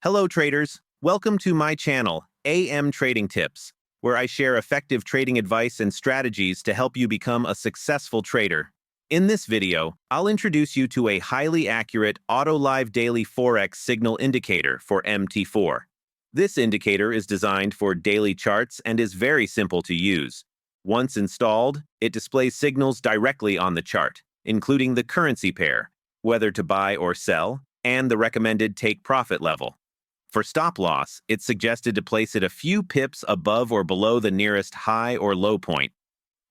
Hello traders, welcome to my channel, AM Trading Tips, where I share effective trading advice and strategies to help you become a successful trader. In this video, I'll introduce you to a highly accurate Auto-Live Daily Forex Signal Indicator for MT4. This indicator is designed for daily charts and is very simple to use. Once installed, it displays signals directly on the chart, including the currency pair, whether to buy or sell, and the recommended take-profit level. For stop loss, it's suggested to place it a few pips above or below the nearest high or low point.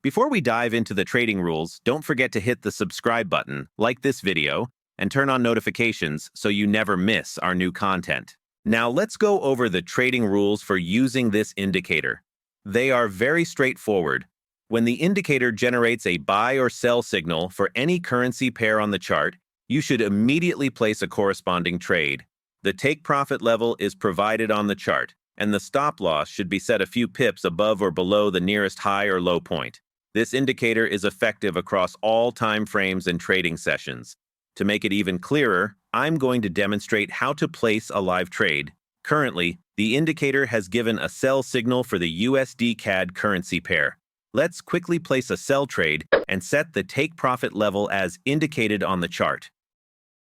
Before we dive into the trading rules, don't forget to hit the subscribe button, like this video, and turn on notifications so you never miss our new content. Now let's go over the trading rules for using this indicator. They are very straightforward. When the indicator generates a buy or sell signal for any currency pair on the chart, you should immediately place a corresponding trade. The take-profit level is provided on the chart, and the stop loss should be set a few pips above or below the nearest high or low point. This indicator is effective across all time frames and trading sessions. To make it even clearer, I'm going to demonstrate how to place a live trade. Currently, the indicator has given a sell signal for the USD-CAD currency pair. Let's quickly place a sell trade and set the take-profit level as indicated on the chart.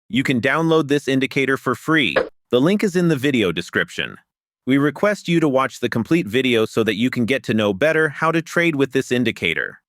You can download this indicator for free. The link is in the video description. We request you to watch the complete video so that you can get to know better how to trade with this indicator.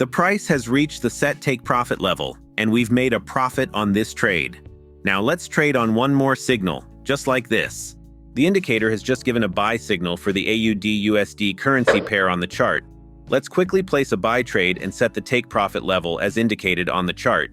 The price has reached the set take-profit level, and we've made a profit on this trade. Now let's trade on one more signal, just like this. The indicator has just given a buy signal for the AUD-USD currency pair on the chart. Let's quickly place a buy trade and set the take-profit level as indicated on the chart.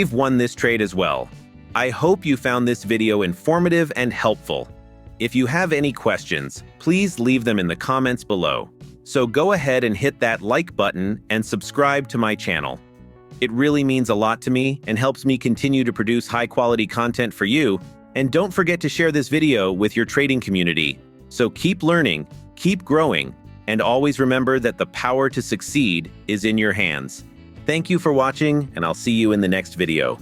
we've won this trade as well. I hope you found this video informative and helpful. If you have any questions, please leave them in the comments below. So go ahead and hit that like button and subscribe to my channel. It really means a lot to me and helps me continue to produce high-quality content for you. And don't forget to share this video with your trading community. So keep learning, keep growing, and always remember that the power to succeed is in your hands. Thank you for watching, and I'll see you in the next video.